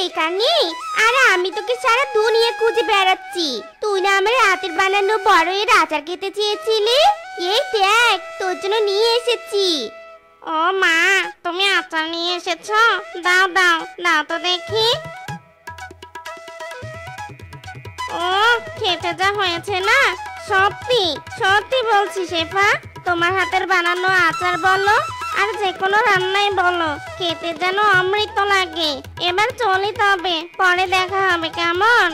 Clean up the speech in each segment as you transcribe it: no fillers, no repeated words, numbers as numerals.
এখানে? আর আমি তোকে সারা দুনিয়া খুঁজে বেড়াচ্ছি। তুই না আমার হাতের বানানো বড়ের আচার খেতে চেয়েছিলি? এই দেখ, তোর জন্য নিয়ে এসেছি। ও মা, তুমি আচার নিয়ে এসেছো? দাও দাও দাও তো দেখি। ও খেতে যা হয়েছে না, সত্যি সত্যি বলছি শেফা, তোমার হাতের বানানো আচার বলো আর যে কোনো রান্নাই বলো, খেতে যেন অমৃত লাগে। এবার চলি তবে, পরে দেখা হবে কেমন?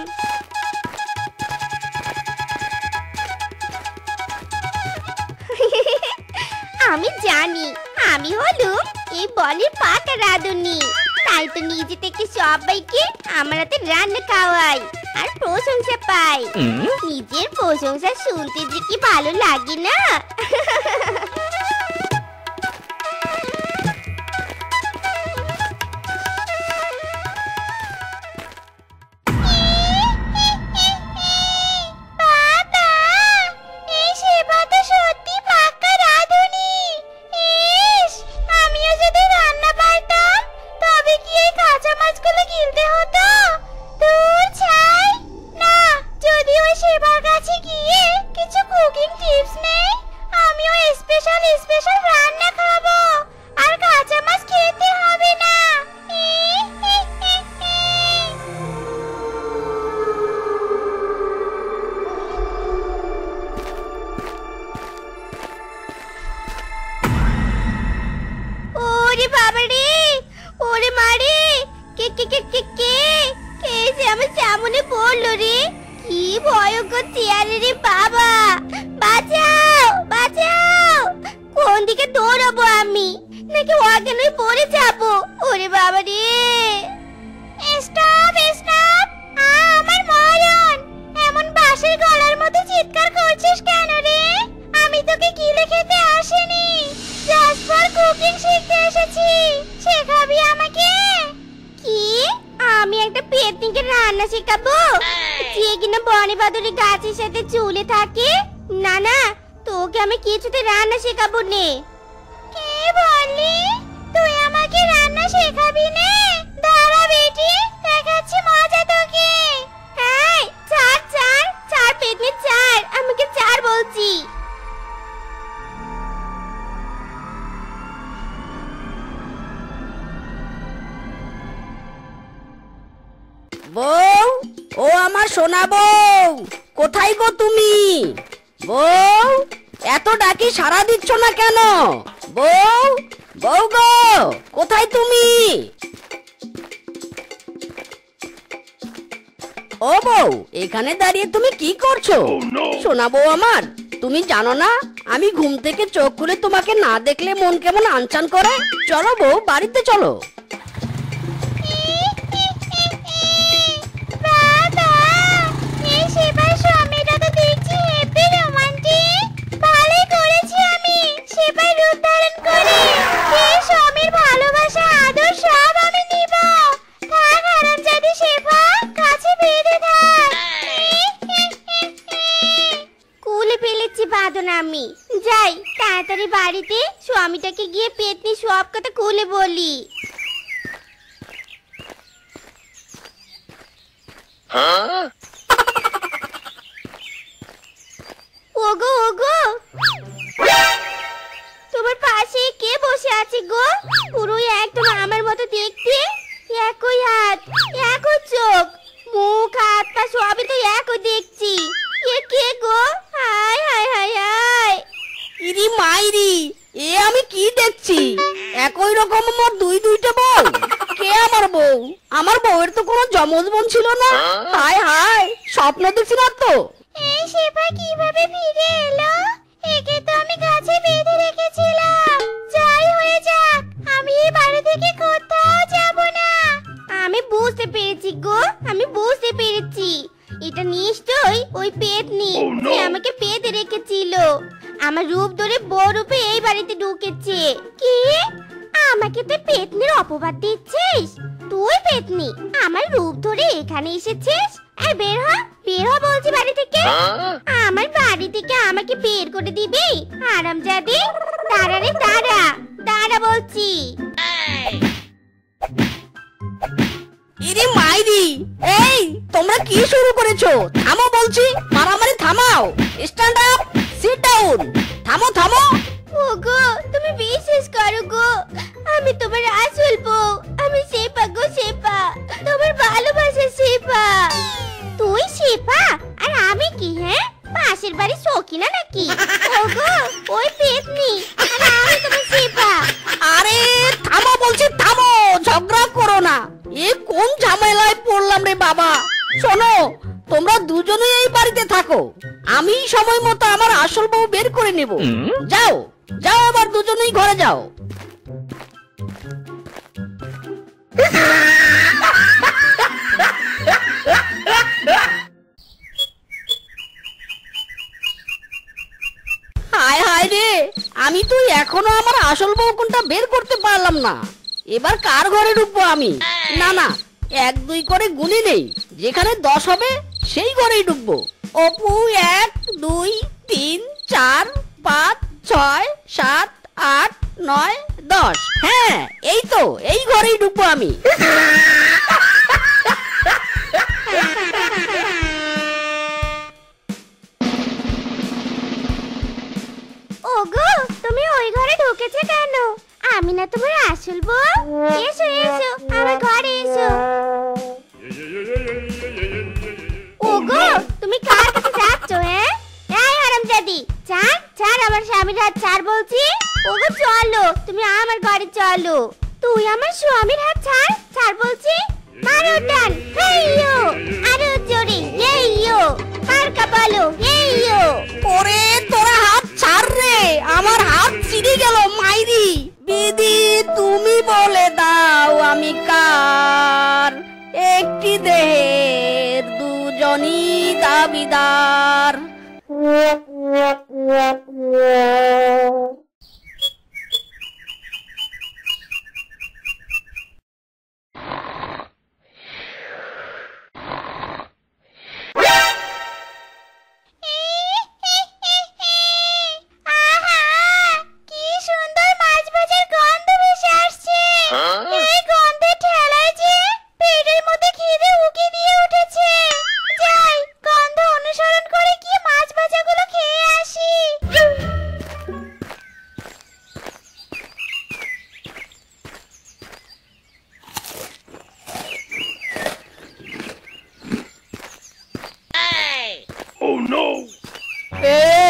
আমি জানি আমি হলুম এই বলির পাকা রাঁধুনি, তাই তো নিজে থেকে সবাইকে আমার হাতে রান্না খাওয়াই আর প্রশংসা পাই। নিজের প্রশংসা শুনতে যে কি ভালো লাগে না। বউ, ও আমার সোনা বউ, কোথায় গো তুমি? বউ, এত ডাকি সাড়া দিচ্ছ না কেন? বউ, বউ গো, কোথায় তুমি? ও বউ, এখানে দাঁড়িয়ে তুমি কি করছো? সোনা বউ আমার, তুমি জানো না আমি ঘুম থেকে চোখ খুলে তোমাকে না দেখলে মন কেমন আনচান করে। চলো বউ, বাড়িতে চলো। আমি যাই তাড়াতাড়ি বাড়িতে, স্বামীটাকে গিয়ে পেতনি সব কথা খুলে বলি। ওগো ওগো, তোমার পাশে কে বসে আছে গো? পুরো একদম আমার মতো দেখতে, একই হাত একই চোখ, মুখ হাত পা সবই তো একই দেখছি। এ কে গো? হায় হায় হায় হায়, ইরি মাইরি, এ আমি কি দেখছি? একই রকম আমার দুইটা বউ। কে আমার বউ? আমার বউয়ের তো কোনো জমজ বোন ছিল না। হায় হায়, স্বপ্ন দেখছি না তো। এই শেফা কিভাবে ফিরে এলো? একে তো আমি গাছে বেঁধে রেখেছিলাম। যাই হয়ে যাক, আমি এই বাড়ি থেকে কোথাও যাব না। আমি বুঝতে পেরেছি গো, আমি বুঝতে পেরেছি। এটা নিশ্চয়ই ওই পেতনি যে আমাকে বেঁধে রেখেছিল। আমার রূপ ধরে বউ রূপে এই বাড়িতে ঢুকেছে। কি? আমাকে তুই পেতনির অপবাদ দিচ্ছিস? তুই পেতনি আমার রূপ ধরে এখানে এসেছিস? এই বের হ, বের হ বলছি বাড়ি থেকে। আমার বাড়ি থেকে আমাকে বের করে দিবি হারামজাদি? দাঁড়া রে দাঁড়া, দাঁড়া বলছি। ইরে মা মাইরি, এই তোমরা কি শুরু করেছো? থামো বলছি, মারামারি থামাও। Stand up, sit down. থামো থামো। ওগো তুমি বিশ্বাস করো গো, আমি তোমার আসল বউ। আমি শেফা গো, শেফা, তোমার ভালোবাসা শেফা। তুই শেফা আর আমি কি? হ্যাঁ, পাশের বাড়ি সকিনা নাকি? ওগো ওই পেতনি, আর আমি তোমার শেফা। আরে থামো বলছি, থামো, ঝগড়া করো না। এ কোন ঝামেলায় পড়লাম রে বাবা। শোনো, তোমরা দুজনেই এই বাড়িতে থাকো, আমি সময় মতো আমার আসল বউ বের করে নেব। যাও যাও, আবার দুজনেই ঘরে যাও। হায় হায় রে, আমি তো এখনো আমার আসল বউ কোনটা বের করতে পারলাম না। এবার কার ঘরে ঢুকবো আমি? না না, 1 2 করে গুনে নেই, যেখানে 10 হবে সেই ঘরেই ঢুকবো। অপু 1 2 3 4 5 6 7 8 9 10। হ্যাঁ এই তো, এই ঘরেই ঢুকবো আমি। ওগো তুমি ওই ঘরে ঢুকেছে কেন? আমি না তোমার আসল বউ? এসো এসো, আমার ঘরে এসো। ওগো তুমি কার কাছে যাচ্ছ? হ্যাঁ, এই হারামজাদি, ছাড় ছাড় আমার স্বামীর হাত ছাড় বলছি। ওগো চলো, তুমি আমার ঘরে চলো। তুই আমার স্বামীর হাত ছাড়, ছাড় বলছি। মারো টান, হেইয়ো, আরো জোরে, হেইয়ো, মার কাপালো, হেইয়ো। ওরে তোরা হাত ছাড় রে, আমার হাত ছিঁড়ে গেল মাইরি। বিধি তুমি বলে দাও আমি কার, একটি দেহের দুজনই দাবিদার। আহা, কি সুন্দর মাছ ভাজার গন্ধ ভেসে আসছে। এই গন্ধে ঠেলায় যে পেটের মধ্যে খিদে উকি দিয়ে উঠেছে। যাই, গন্ধ অনুসরণ করে কি মাছ ভাজাগুলো খেয়ে আসি।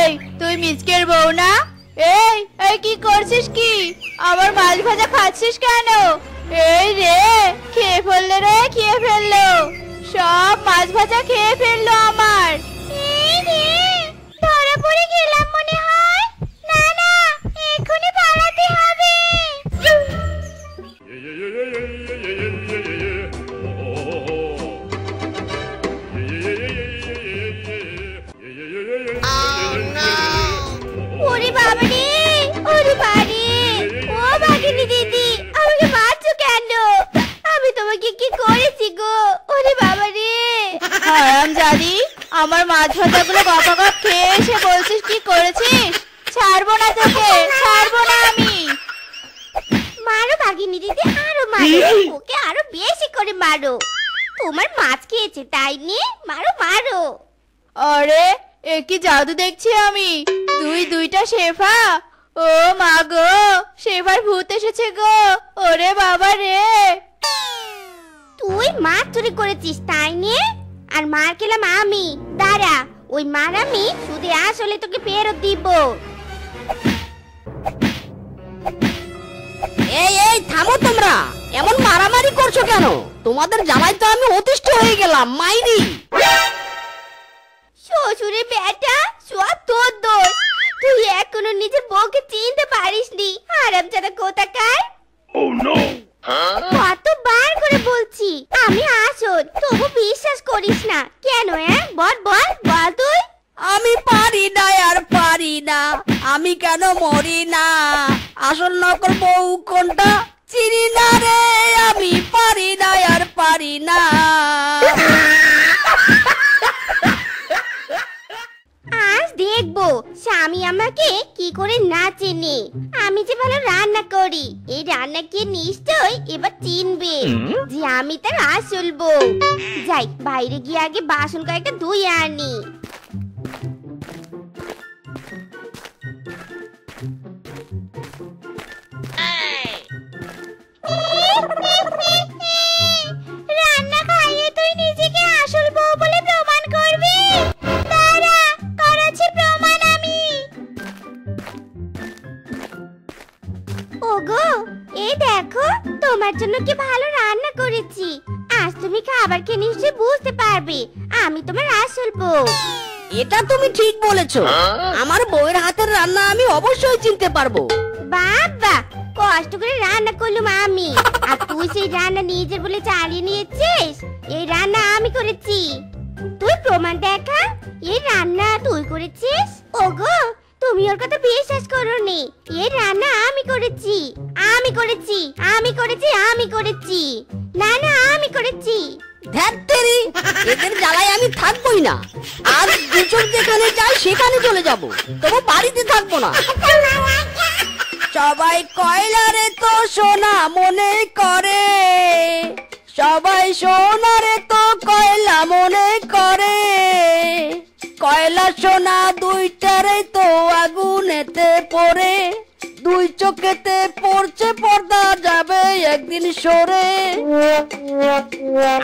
এই তুই মিচকের বউ না? এই এই কি করছিস? কি আমার মাছ ভাজা খাচ্ছিস কেন? এই রে, খেয়ে ফেললে রে, খেয়ে ফেললো, সব মাছ ভাজা খেয়ে ফেললো আমার। এই রে, ধরা পড়ে গেলাম মনে হয়। না না, এক্ষুনি পালাতে হবে। ওরে বাবা রে, ওরে বাড়ি, ও ভাগিনী দিদি, আমাকে মারছো কেন? আমি তোমাকে কি করেছি গো? ওরে বাবা রে। হারামজাদি, আমার মাছ ভাজাগুলো গপা গপ খেয়ে এসে বলছিস কি করেছিস? ছাড়বো না তোকে, ছাড়বো না আমি। মারো ভাগিনী দিদি, আরো মারো, ওকে আরো বেশি করে মারো। তোমার মাছ খেয়েছে তাই নিয়ে মারো মারো। আরে এ কি জাদু দেখছি আমি, দুইটা শেফা। ও মা গো, শেফার ভূত এসেছে গো, ওরে বাবা রে। তুই মাছ চুরি করেছিস তাই নিয়ে, আর মার খেলাম আমি। দাঁড়া, ওই মার আমি শুধু আসলে তোকে ফেরত দিব। এই এই থামো তোমরা, এমন মারামারি করছো কেন? তোমাদের জ্বালায় তো আমি অতিষ্ঠ হয়ে গেলাম মাইরি। শ্বশুরের বেটা, সব তোর দোষ। তুই এখনো নিজের বউকে চিনতে পারিসনি, হারামজাদা কোথাকার। কতবার করে বলছি আমি আসল, তবু বিশ্বাস করিস না কেন? বল বল বল তুই। আমি পারি না আর পারি না, আমি কেন মরি না? আসল নকল বউ কোনটা চিনি না রে, আমি পারি না আর পারি না। আজ দেখবো স্বামী আমাকে কি করে না চেনে। আমি যে ভালো রান্না করি, এই রান্না কি নিশ্চয় এবার চিনবে যে আমি তার আসল বউ। যাই, বাইরে গিয়ে আগে বাসন কয়েকটা ধুয়ে আনি। রান্না খাইয়ে তুই নিজেকে আসল বউ বলে প্রমাণ করবি? দাঁড়া, করাচ্ছি প্রমাণ আমি। ওগো, এই দেখো তোমার জন্য কি ভালো রান্না করেছি। আজ তুমি খাবার খেয়ে নিশ্চয়ই বুঝতে পারবে আমি তোমার আসল বউ। এটা তুমি ঠিক বলেছো। আমার বউয়ের হাতের রান্না আমি অবশ্যই চিনতে পারবো। বাবা, কষ্ট করে রান্না করলাম আমি, আর তুই সেই রান্না নিজের বলে চালিয়ে নিয়েছিস। এই রান্না আমি করেছি, তুই প্রমাণ দেখা। এই রান্না তুই করেছিস? ওগো, তুমি ওর কথা বিশ্বাস করোনি। এই রান্না আমি করেছি, আমি করেছি, আমি করেছি, আমি করেছি। না না, আমি করেছি। ধ্যাত্তেরি, এদের জ্বালায় আমি থাকবোই না। আজ দুজন যেখানে যায় সেখানে চলে যাব, তবু বাড়িতে থাকবো না। সবাই কয়লারে তো সোনা মনে করে, সবাই সোনারে তো কয়লা মনে করে। কয়লা সোনা দুইটারে তো আগুনেতে পড়ে, দুই চোখেতে পড়ছে পর্দা, যাবে একদিন সরে।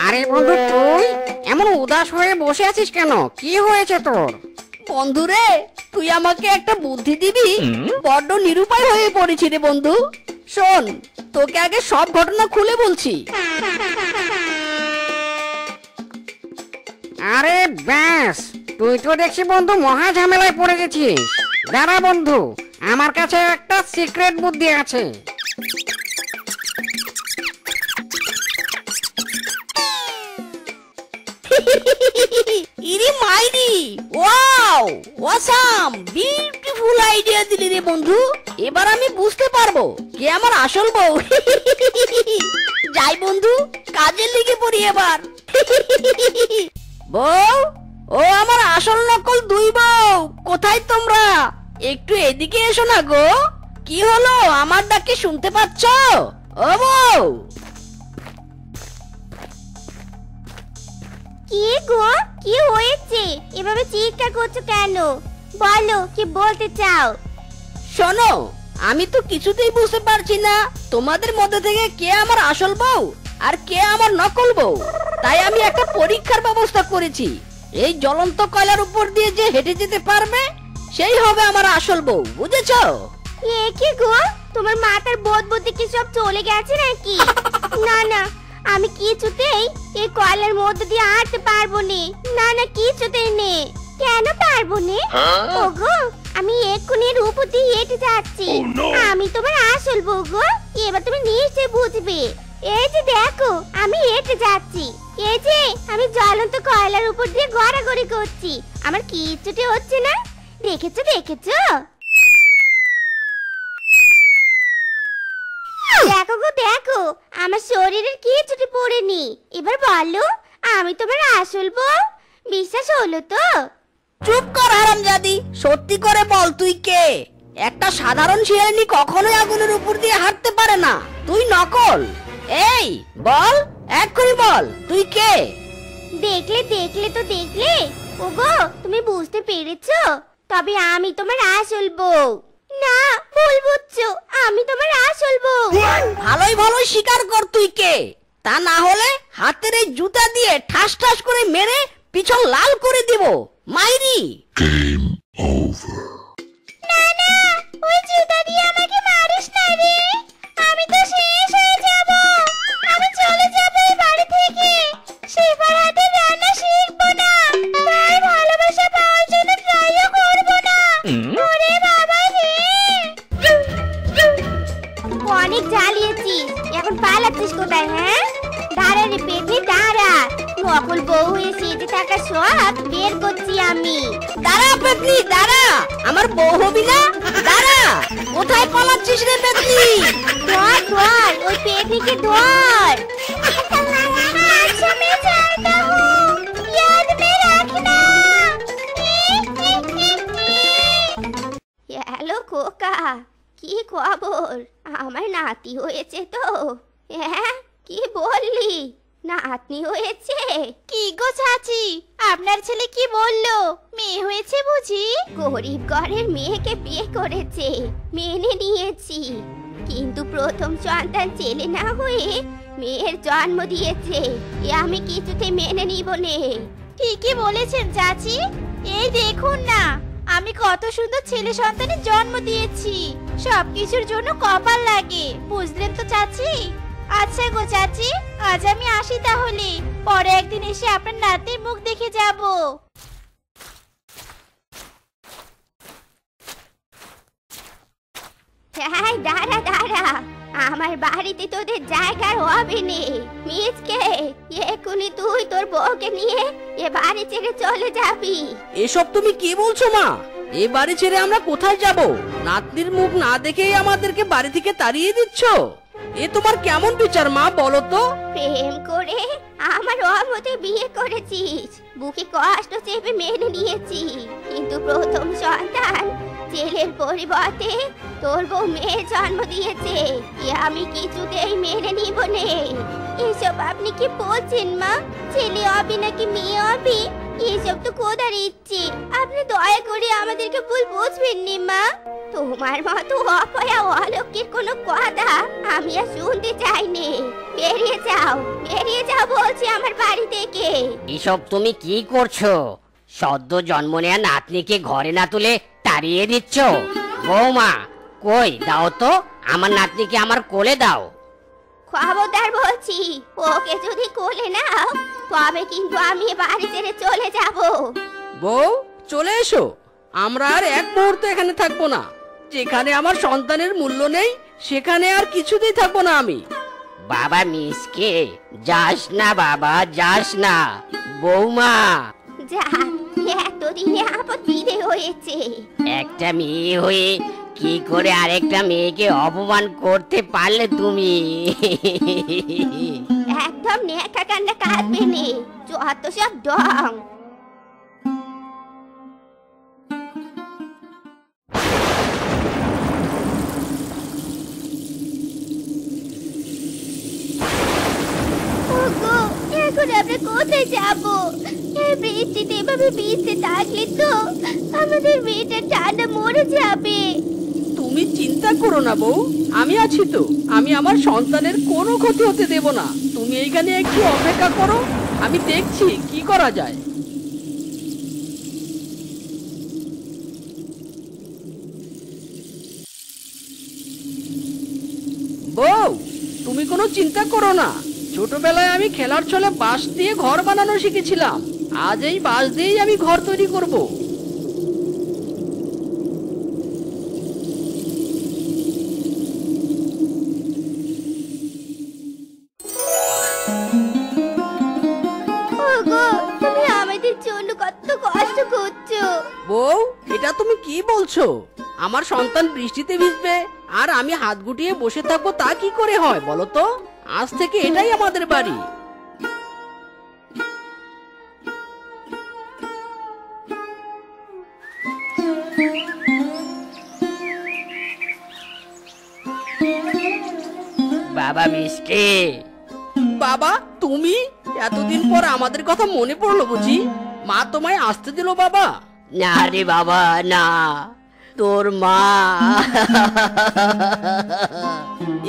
আরে বন্ধু, তুই এমন উদাস হয়ে বসে আছিস কেন? কি হয়েছে তোর? বন্ধুরে, তুই আমাকে একটা বুদ্ধি দিবি? বড্ড নিরুপায় হয়ে পড়েছি রে বন্ধু। শোন, তোকে আগে সব ঘটনা খুলে বলছি। আরে ব্যাস, তুই তো দেখছি বন্ধু মহা ঝামেলায় পড়ে গেছিস। দাঁড়া বন্ধু, আমার কাছে একটা সিক্রেট বুদ্ধি আছে। ইরি মাইরি, ওয়াও, অসাম, বিউটিফুল আইডিয়া দিলি রে বন্ধু। এবার আমি বুঝতে পারবো কে আমার আসল বউ। যাই বন্ধু, কাজে লেগে পড়ি এবার। বউ, ও আমার আসল নকল দুই বউ, কোথায় তোমরা? একটু এদিকে এসো না গো। কি হলো, আমার ডাকে শুনতে পাচ্ছ? ও বউ। কি গো, কি হয়েছে? এভাবে চিৎকার করছো কেন? বলো, কি বলতে চাও? শোনো, আমি তো কিছুতেই বুঝতে পারছি না তোমাদের মধ্যে থেকে কে আমার আসল বউ আর কে আমার নকল বউ। তাই আমি একটা পরীক্ষার ব্যবস্থা করেছি। এই জ্বলন্ত কয়লার উপর দিয়ে যে হেঁটে যেতে পারবে সেই হবে আমার আসল বউ, বুঝেছো? এ কি গো, তোমার মাথার বোধ বুদ্ধি কি সব চলে গেছে নাকি? না না, আমি কিছুতেই এই কয়লার মধ্যে দিয়ে হাঁটতে পারবো না। না না, কিছুতেই নে। কেন পারবো না? ওগো, আমি এক্ষুনি এর উপর দিয়ে হেঁটে যাচ্ছি। আমি তোমার আসল বউ গো, এবার তুমি নিশ্চয়ই বুঝবে। এই যে দেখো, আমি হেঁটে যাচ্ছি। এই যে আমি জ্বলন্ত কয়লার উপর দিয়ে গড়াগড়ি করছি, আমার কিচ্ছুটি হচ্ছে না। দেখেছো দেখেছো? দেখো গো দেখো, আমার শরীরের কিছুটি পড়েনি। এবার বলো, আমি তোমার আসল বউ। বিশ্বাস হলো তো? চুপ কর হারামজাদি, সত্যি করে বল তুই কে? একটা সাধারণ শিয়ালিনী কখনোই আগুনের উপর দিয়ে হাঁটতে পারে না, তুই নকল। এই বল, এক্ষুনি বল তুই কে? দেখলে দেখলে তো দেখলে। ওগো, তুমি বুঝতে পেরেছো? তবে আমি তোমার আসল বউ। না, ভুল বুঝছো, আমি তোমার আসল বউ। ভালোই ভালো স্বীকার কর তুই কে। তা না হলে হাতের এই জুতা দিয়ে ঠাস ঠাস করে মেরে পিছন লাল করে দিব, মাইরি। Game over. না না, ওই জুতা দিয়ে আমাকে মারিস না রে। আমি তো শেষ হয়ে যাব। আমি চলে যাব এই বাড়ি থেকে। সেবার হাতে রান্না শিখবো না, তার ভালোবাসা পাওয়ার জন্য ট্রাইও করবো না। ওরে বাবা রে, অনেক জ্বালিয়েছিস, এখন পালাচ্ছিস কোথায়? হ্যাঁ, দাঁড়া রে পেটে দাঁড়া। নকল বউ হয়ে সেজে থাকা সব বের করছি আমি। দাঁড়া পেতনি, দাঁড়া, আমার বউ হবি না? দাঁড়া, কোথায় পালাচ্ছিস রে পেতনি? ধর ধর, ওই পেটনিকে ধর। আচ্ছা, मैं जानता हूँ, याद में रखना। কি খবর? আমার নাতি হয়েছে তো? হ্যাঁ, কি বললি? নাতনি হয়েছে? কি গো চাচি, আপনার ছেলে কি বললো? মেয়ে হয়েছে বুঝি? গরিব ঘরের মেয়েকে বিয়ে করেছে, মেনে নিয়েছি। কিন্তু প্রথম সন্তান ছেলে না হয়ে মেয়ের জন্ম দিয়েছে, এ আমি কিছুতে মেনে নিব নে। ঠিকই বলেছেন চাচি। এই দেখুন না, আমি কত সুন্দর ছেলে সন্তানের জন্ম দিয়েছি। সবকিছুর জন্য কপাল লাগে, বুঝলেন তো চাচি? আচ্ছা গো চাচি, আজ আমি আসি তাহলে। পরে একদিন এসে আপনার নাতির মুখ দেখে যাব। হ্যাঁ, দাঁড়া দাঁড়া, আমার বাড়িতে তোদের জায়গার হবে নে। মিচকে, এখনই তুই তোর বউকে নিয়ে এ বাড়ি ছেড়ে চলে যাবি। এসব তুমি কি বলছো মা? এই বাড়ি ছেড়ে আমরা কোথায় যাব? নাতনির মুখ না দেখেই আমাদেরকে বাড়ি থেকে তাড়িয়ে দিচ্ছ? এ তোমার কেমন বিচার মা, বলো তো? প্রেম করে আমার অমতে বিয়ে করেছিস, বুকে কষ্ট চেপে মেনে নিয়েছি। কিন্তু প্রথম সন্তান ছেলের পরিবর্তে তোর বউ মেয়ে জন্ম দিয়েছে, এ আমি কিছুতেই মেনে নিব নে। এসব আপনি কি বলছেন মা? ছেলে হবে নাকি মেয়ে হবে, এসব তো খোদার ইচ্ছে। আপনি দয়া করে আমাদেরকে ভুল বুঝবেন নি মা। তোমার মতো অপয়া অলক্ষীর কোনো কথা আমি আর শুনতে চাই নে। বেরিয়ে যাও, বেরিয়ে যাও বলছি আমার বাড়ি থেকে। এসব তুমি কি করছো? সদ্য জন্ম নেয়া নাতনিকে ঘরে না তুলে তাড়িয়ে দিচ্ছ? বৌমা, কই দাও তো, আমার নাতনিকে আমার কোলে দাও। খবরদার বলছি, ওকে যদি কোলে নাও তবে কিন্তু আমি এ বাড়ি ছেড়ে চলে যাব। বউ, চলে এসো। আমরা আর এক মুহূর্ত এখানে থাকবো না। যেখানে আমার সন্তানের মূল্য নেই, সেখানে আর কিছুতেই থাকবো না আমি। বাবা মিসকে, যাস না বাবা, যাস না। বৌমা, যা, এতদিনে আপদ বিদে হয়েছে। একটা মেয়ে হয়ে কি করে আরেকটা মেয়েকে অপমান করতে পারলে তুমি? একদম নেকা কান্না কাঁদবে নে, যত সব ডং। ওগো, এখন আমরা কোথায় যাব? এই বৃষ্টিতে এভাবে ভিজতে থাকলে তো আমাদের মেয়েটা ঠান্ডা মরে যাবে। তুমি চিন্তা করো না বউ, আমি আছি তো। আমি আমার সন্তানের কোনো ক্ষতি হতে দেব না। তুমি এইখানে একটু অপেক্ষা করো, আমি দেখছি কি করা যায়। বউ, তুমি কোনো চিন্তা করো না। ছোটবেলায় আমি খেলার ছলে বাঁশ দিয়ে ঘর বানানো শিখেছিলাম। আজ এই বাঁশ দিয়েই আমি ঘর তৈরি করব। ওগো, তুমি আমাদের জন্য কত কষ্ট করছো। বউ, এটা তুমি কি বলছো? আমার সন্তান বৃষ্টিতে ভিজবে আর আমি হাত গুটিয়ে বসে থাকবো, তা কি করে হয় বলো তো? আজ থেকে এটাই আমাদের বাড়ি। বাবা মিসকে, বাবা, তুমি এতদিন পর আমাদের কথা মনে পড়লো বুঝি? মা তোমায় আসতে দিল বাবা? না রে বাবা, না। তোর মা।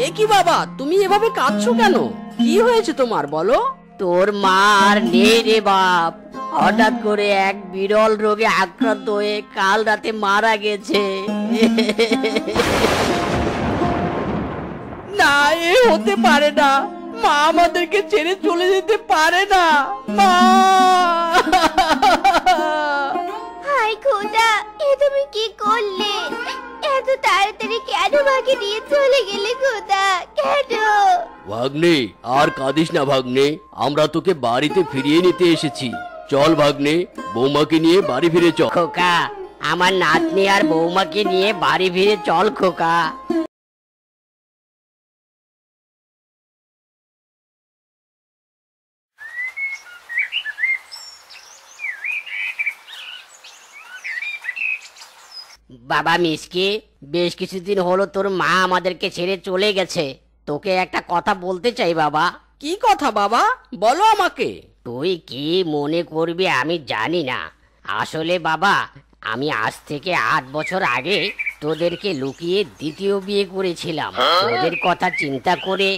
এ কি বাবা, তুমি এভাবে কাঁদছো কেন? কি হয়েছে তোমার, বলো? তোর মা আর নেই রে বাপ। হঠাৎ করে এক বিরল রোগে আক্রান্ত হয়ে কাল রাতে মারা গেছে। না, এ হতে পারে না। মা আমাদেরকে ছেড়ে চলে যেতে পারে না। মা! হায় খোদা, এ তুমি কি করলে? এত তাড়াতাড়ি কেন মাকে নিয়ে চলে গেলে খোদা, কেন? ভাগ্নে, আর কাঁদিস না ভাগ্নে। আমরা তোকে বাড়িতে ফিরিয়ে নিতে এসেছি। চল ভাগ্নে, বৌমাকে নিয়ে বাড়ি ফিরে চল। খোকা, আমার নাতনি আর বৌমাকে নিয়ে বাড়ি ফিরে চল খোকা। বাবা মিসকে, বেশ কিছুদিন হলো তোর মা আমাদেরকে ছেড়ে চলে গেছে। তোকে একটা কথা বলতে চাই বাবা। কি কথা বাবা, বলো আমাকে। তুই কি মনে করবি আমি জানি না। আসলে বাবা, আমি আজ থেকে 8 বছর আগে তোদেরকে লুকিয়ে দ্বিতীয় বিয়ে করেছিলাম। তোদের কথা চিন্তা করে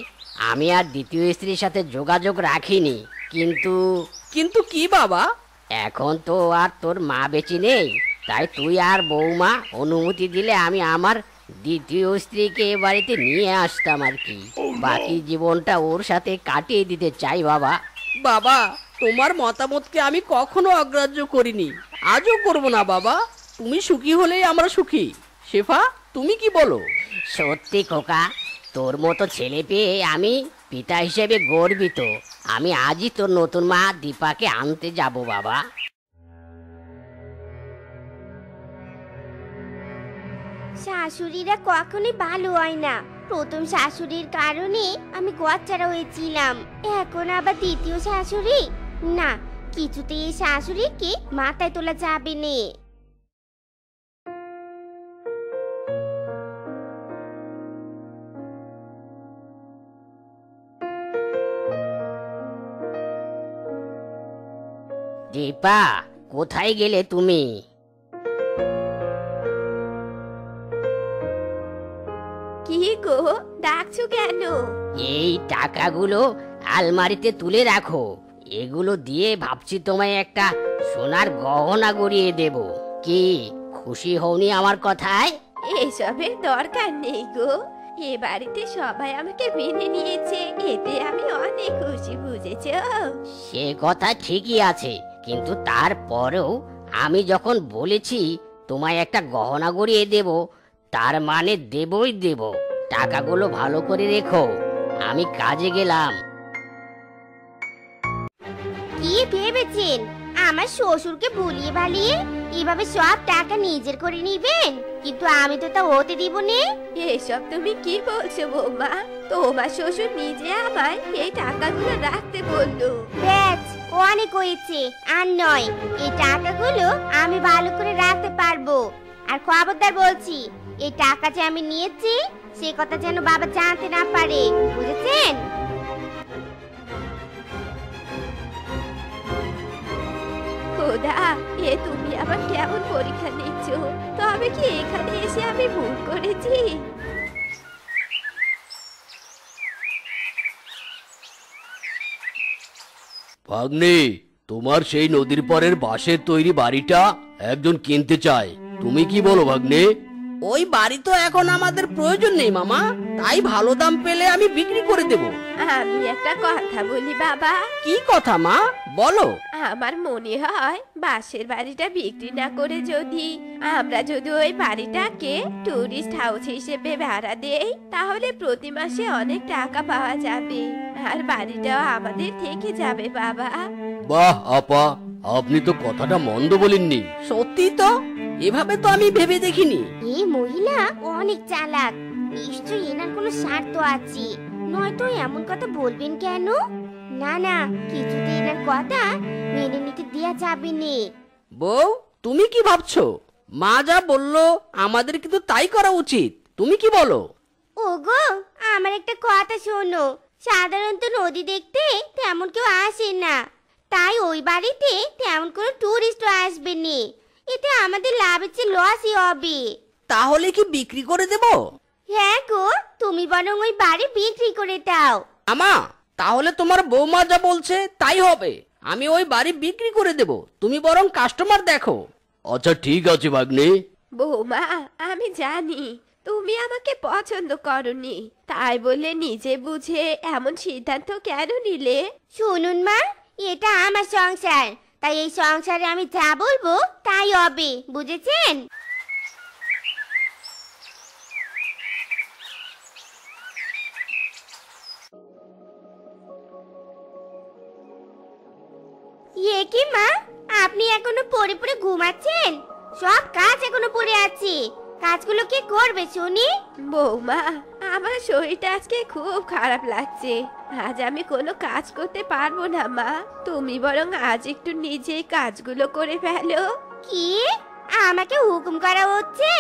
আমি আর দ্বিতীয় স্ত্রীর সাথে যোগাযোগ রাখিনি। কিন্তু কিন্তু কি বাবা? এখন তো আর তোর মা বেঁচে নেই, তাই তুই আর বৌমা অনুমতি দিলে আমি আমার দ্বিতীয় স্ত্রীকে এ বাড়িতে নিয়ে আসতাম আর কি। বাকি জীবনটা ওর সাথে কাটিয়ে দিতে চাই বাবা। বাবা, তোমার মতামতকে আমি কখনো অগ্রাহ্য করিনি, আজও করব না বাবা। তুমি সুখী হলেই আমরা সুখী। শেফা, তুমি কি বলো? সত্যি খোকা, তোর মতো ছেলে পেয়ে আমি পিতা হিসেবে গর্বিত। আমি আজই তোর নতুন মা দীপাকে আনতে যাব বাবা। শাশুড়িরা কখনোই ভালো হয় না। প্রথম শাশুড়ির কারণে আমি গচ্চারা হয়েছিলাম, এখন আবার দ্বিতীয় শাশুড়ি। না, কিছুতেই এই শাশুড়িকে মাথায় তোলা যাবে না। দীপা, কোথায় গেলে তুমি? কি গো, ডাকছো কেন? এই টাকাগুলো আলমারিতে তুলে রাখো। এগুলো দিয়ে ভাবছি তোমায় একটা সোনার গহনা গড়িয়ে দেব। কি খুশি হওনি আমার কথায়? এসবের দরকার নেই গো, এ বাড়িতে সবাই আমাকে মেনে নিয়েছে, এতে আমি অনেক খুশি, বুঝেছো? সে কথা ঠিকই আছে, কিন্তু তারপরেও আমি যখন বলেছি তোমায় একটা গহনা গড়িয়ে দেব, তার মানে দেবই দেব। টাকাগুলো ভালো করে রেখো, আমি কাজে গেলাম। কি ভেবেছেন আমার শ্বশুরকে ভুলিয়ে ভালিয়ে এভাবে সব টাকা নিজের করে নিবেন? কিন্তু আমি তো তা হতে দিব না। এসব তুমি কি বলছো বৌমা? তোমার শ্বশুর নিজে আমায় এই টাকাগুলো রাখতে বললো। ব্যাস, অনেক হয়েছে, আর নয়। এই টাকাগুলো আমি ভালো করে রাখতে পারবো। আর খবরদার বলছি, এই টাকা যে আমি নিয়েছি সে কথা যেন বাবা জানতে না পারে, বুঝেছেন? খোদা, এ তুমি আবার কেমন পরীক্ষা নিচ্ছ? তবে কি এখানে এসে আমি ভুল করেছি? ভাগ্নে, তোমার সেই নদীর পাড়ের বাঁশের তৈরি বাড়িটা একজন কিনতে চায়। তুমি কি বলো ভাগ্নে? ওই বাড়ি তো এখন আমাদের প্রয়োজন নেই মামা, তাই ভালো দাম পেলে আমি বিক্রি করে দেব। আমি একটা কথা বলি বাবা। কি কথা মা, বলো। আমার মনে হয় বাসের বাড়িটা বিক্রি না করে আমরা যদি ওই বাড়িটাকে টুরিস্ট হাউস হিসেবে ভাড়া দেই, তাহলে প্রতি মাসে অনেক টাকা পাওয়া যাবে, আর বাড়িটাও আমাদের থেকে যাবে বাবা। বাহ আপা, আপনি তো কথাটা মন্দ বলেননি। সত্যি তো, এভাবে তো আমি ভেবে দেখিনি। এই মহিলা অনেক চালাক, নিশ্চয়ই এনার কোনো স্বার্থ আছে, নয়তো এমন কথা বলবেন কেন? না না, কিছুতে এনার কথা মেনে নিতে দেয়া যাবে না। বউ, তুমি কি ভাবছো? মা যা বললো আমাদের কিন্তু তাই করা উচিত। তুমি কি বলো? ওগো, আমার একটা কথা শোনো। সাধারণত নদী দেখতে তেমন কেউ আসে না, তাই ওই বাড়িতে তেমন কোনো টুরিস্টও আসবে না। এতে আমাদের লাভের চেয়ে লসই হবে। তাহলে কি বিক্রি করে দেব? হ্যাঁ গো, তুমি বরং ওই বাড়ি বিক্রি করে দাও। আমা, তাহলে তোমার বৌমা যা বলছে তাই হবে। আমি ওই বাড়ি বিক্রি করে দেব, তুমি বরং কাস্টমার দেখো। আচ্ছা ঠিক আছে ভাগ্নে। বৌমা, আমি জানি তুমি আমাকে পছন্দ করনি, তাই বলে নিজে বুঝে এমন সিদ্ধান্ত কেন নিলে? শুনুন মা, এটা আমার সংসার, তাই এই সংসারে আমি যা বলবো তাই হবে, বুঝেছেন? এ কি মা, আপনি এখনো পড়ে পড়ে ঘুমাচ্ছেন? সব কাজ এখনো পড়ে আছে, কাজগুলো কে করবে শুনি? বৌমা, আমার শরীরটা আজকে খুব খারাপ লাগছে, আজ আমি কোনো কাজ করতে পারবো না মা। তুমি বরং আজ একটু নিজে কাজগুলো করে ফেলো। কি? আমাকে হুকুম করা হচ্ছে?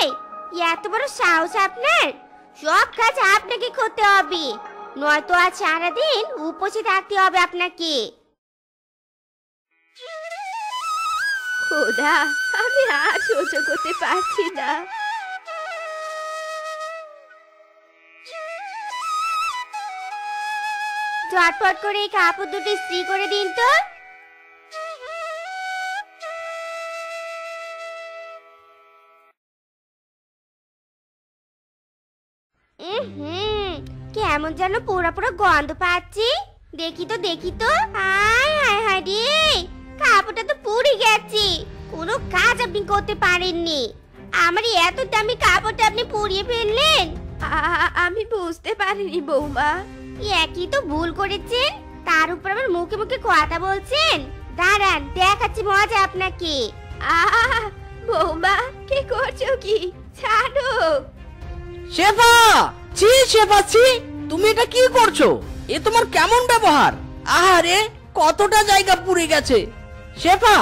এত বড় সাহস আপনার! সব কাজ আপনাকে করতে হবে, নয়তো আজ সারাদিন উপসে থাকতে হবে আপনাকে। খোদা, আমি আর সহ্য করতে পারছি না। ঝটপট করে এই কাপড় দুটো ইস্ত্রি করে দিন তো। কেমন যেন পুরো পুরো গন্ধ পাচ্ছি। দেখি তো দেখি তো। আয় হায় হায় রে, কাপড়টা তো পুড়ে গেছে। কোনো কাজ আপনি করতে পারেননি, আমার এত দামি কাপড়টা আপনি পুড়িয়ে ফেললেন। আমি বুঝতে পারিনি বৌমা। একই তো ভুল করেছেন, তার উপর আবার মুখে মুখে কথা বলছেন। দাঁড়ান, দেখাচ্ছি মজা আপনাকে। বৌমা, কি করছো কি? ছাড়ো। শেফা, ছি শেফা ছি, তুমি এটা কি করছো? এ তোমার কেমন ব্যবহার? আহারে, কতটা জায়গা পুড়ে গেছে। শেফা,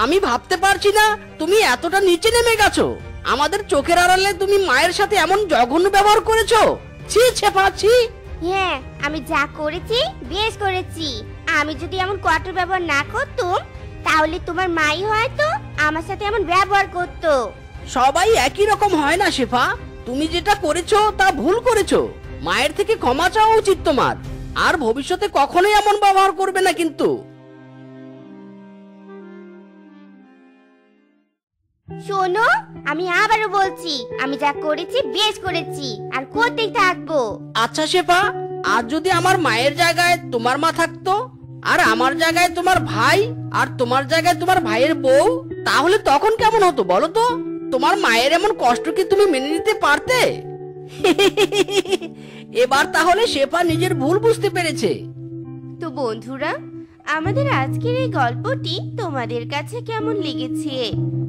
আমি ভাবতে পারছি না তুমি এতটা নিচে নেমে গেছো। আমাদের চোখের আড়ালে তুমি মায়ের সাথে এমন জঘন্য ব্যবহার করেছো। ছি শেফা ছি। হ্যাঁ, আমি যা করেছি বেশ করেছি। আমি যদি এমন কঠোর ব্যবহার না করতাম, তাহলে তোমার মাই হয়তো আমার সাথে এমন ব্যবহার করতো। সবাই একই রকম হয় না শেফা, তুমি যেটা করেছো তা ভুল করেছো। মায়ের থেকে ক্ষমা চাওয়া উচিত তোমার। আর ভবিষ্যতে কখনোই এমন ব্যবহার করবে না কিন্তু। শোনো, আমি আবারও বলছি, আমি যা করেছি বেশ করেছি, আর করতেই থাকবো। আচ্ছা শেফা, আজ যদি আমার মায়ের জায়গায় তোমার মা থাকতো, আর আমার জায়গায় তোমার ভাই, আর তোমার জায়গায় তোমার ভাইয়ের বউ, তাহলে তখন কেমন হতো বলো তো? তোমার মায়ের এমন কষ্ট কি তুমি মেনে নিতে পারতে? এবার তাহলে শেফা নিজের ভুল বুঝতে পেরেছে। তো বন্ধুরা, আমাদের আজকের এই গল্পটি তোমাদের কাছে কেমন লেগেছে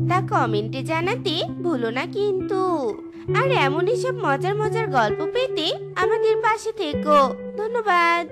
তা কমেন্টে জানাতে ভুলো না কিন্তু। আর এমনই সব মজার মজার গল্প পেতে আমাদের পাশে থেকো। ধন্যবাদ।